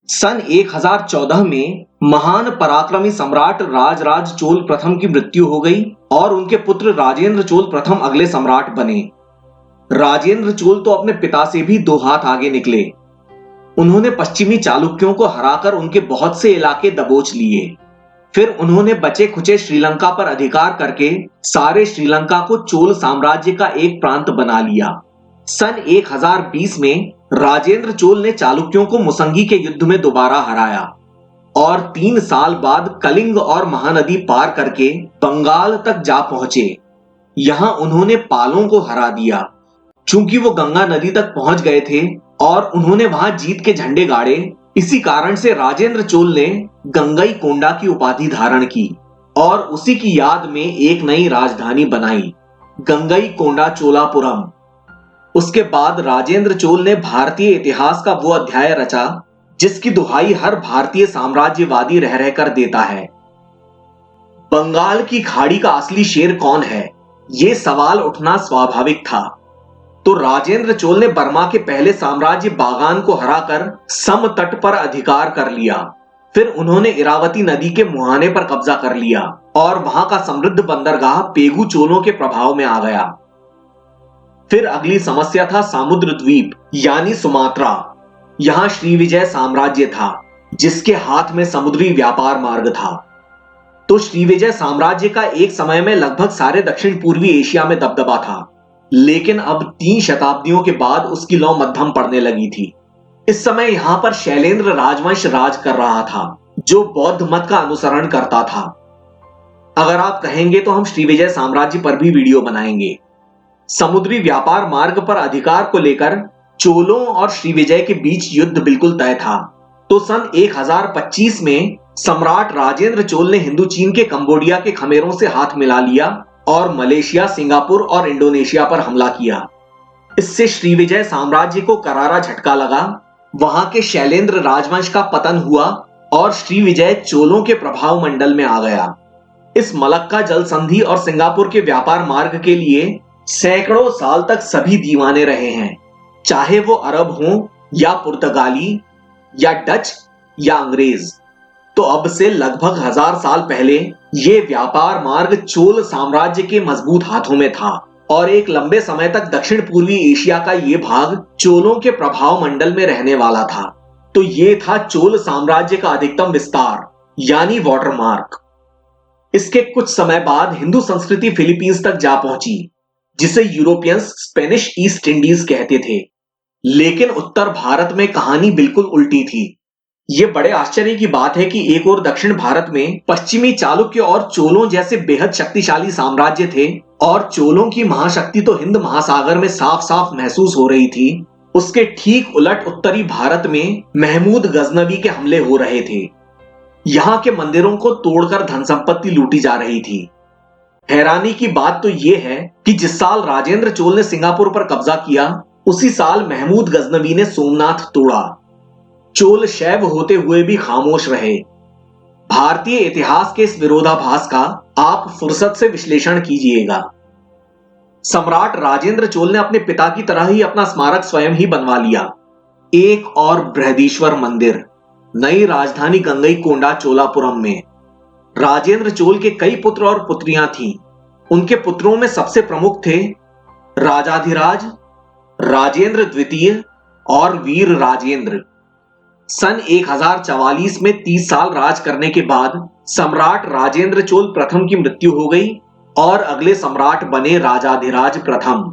सन 1014 में महान पराक्रमी सम्राट राजराज चोल प्रथम की मृत्यु हो गई और उनके पुत्र राजेंद्र चोल प्रथम अगले सम्राट बने। राजेंद्र चोल तो अपने पिता से भी दो हाथ आगे निकले। उन्होंने पश्चिमी चालुक्यों को हराकर उनके बहुत से इलाके दबोच लिए। फिर उन्होंने बचे खुचे श्रीलंका पर अधिकार करके सारे श्रीलंका को चोल साम्राज्य का एक प्रांत बना लिया। सन 1020 में राजेंद्र चोल ने चालुक्यों को मुसंगी के युद्ध में दोबारा हराया और 3 साल बाद कलिंग और महानदी पार करके बंगाल तक जा पहुंचे। यहां उन्होंने पालों को हरा दिया। चूंकि वो गंगा नदी तक पहुंच गए थे और उन्होंने वहां जीत के झंडे गाड़े, इसी कारण से राजेंद्र चोल ने गंगई कोंडा की उपाधि धारण की और उसी की याद में एक नई राजधानी बनाई, गंगई कोंडा चोलापुरम। उसके बाद राजेंद्र चोल ने भारतीय इतिहास का वो अध्याय रचा जिसकी दुहाई हर भारतीय साम्राज्यवादी रह रहकर देता है। बंगाल की खाड़ी का असली शेर कौन है, ये सवाल उठना स्वाभाविक था। तो राजेंद्र चोल ने बर्मा के पहले साम्राज्य बागान को हराकर सम तट पर अधिकार कर लिया। फिर उन्होंने इरावती नदी के मुहाने पर कब्जा कर लिया और वहां का समृद्ध बंदरगाह पेगु चोलों के प्रभाव में आ गया। फिर अगली समस्या था समुद्र द्वीप यानी सुमात्रा। यहां श्रीविजय साम्राज्य था जिसके हाथ में समुद्री व्यापार मार्ग था। तो श्रीविजय साम्राज्य का एक समय में लगभग सारे दक्षिण पूर्वी एशिया में दबदबा था, लेकिन अब 3 शताब्दियों के बाद उसकी लौ मध्यम पड़ने लगी थी। इस समय यहां पर शैलेंद्र राजवंश राज कर रहा था जो बौद्ध मत का अनुसरण करता था। अगर आप कहेंगे तो हम श्रीविजय साम्राज्य पर भी वीडियो बनाएंगे। समुद्री व्यापार मार्ग पर अधिकार को लेकर चोलों और श्रीविजय के बीच युद्ध बिल्कुल तय था। तो सन 1025 में सम्राट राजेंद्र चोल ने हिंदू चीन के कंबोडिया के खमेरों से हाथ मिला लिया और मलेशिया, सिंगापुर और इंडोनेशिया पर हमला किया। इससे श्रीविजय साम्राज्य को करारा झटका लगा। वहां के शैलेंद्र राजवंश का पतन हुआ और श्रीविजय चोलों के प्रभाव मंडल में आ गया। इस मलक्का जल संधि और सिंगापुर के व्यापार मार्ग के लिए सैकड़ों साल तक सभी दीवाने रहे हैं, चाहे वो अरब हों या पुर्तगाली या डच या अंग्रेज। तो अब से लगभग 1000 साल पहले ये व्यापार मार्ग चोल साम्राज्य के मजबूत हाथों में था और एक लंबे समय तक दक्षिण पूर्वी एशिया का ये भाग चोलों के प्रभाव मंडल में रहने वाला था। तो ये था चोल साम्राज्य का अधिकतम विस्तार यानी वाटरमार्क। इसके कुछ समय बाद हिंदू संस्कृति फिलीपींस तक जा पहुंची, जिसे यूरोपियंस स्पेनिश ईस्ट इंडीज कहते थे। लेकिन उत्तर भारत में कहानी बिल्कुल उल्टी थी। यह बड़े आश्चर्य की बात है कि एक और दक्षिण भारत में पश्चिमी चालुक्य और चोलों जैसे बेहद शक्तिशाली साम्राज्य थे और चोलों की महाशक्ति तो हिंद महासागर में साफ साफ महसूस हो रही थी। उसके ठीक उलट उत्तरी भारत में महमूद गजनवी के हमले हो रहे थे। यहां के मंदिरों को तोड़कर धन संपत्ति लूटी जा रही थी। हैरानी की बात तो यह है कि जिस साल राजेंद्र चोल ने सिंगापुर पर कब्जा किया, उसी साल महमूद गजनवी ने सोमनाथ तोड़ा। चोल शैव होते हुए भी खामोश रहे। भारतीय इतिहास के इस विरोधाभास का आप फुर्सत से विश्लेषण कीजिएगा। सम्राट राजेंद्र चोल ने अपने पिता की तरह ही अपना स्मारक स्वयं ही बनवा लिया, एक और बृहदीश्वर मंदिर, नई राजधानी गंगई कोंडा चोलापुरम में। राजेंद्र चोल के कई पुत्र और पुत्रियां थीं। उनके पुत्रों में सबसे प्रमुख थे राजाधिराज, राजेंद्र द्वितीय और वीर राजेंद्र। सन 1044 में 30 साल राज करने के बाद सम्राट राजेंद्र चोल प्रथम की मृत्यु हो गई और अगले सम्राट बने राजाधिराज प्रथम।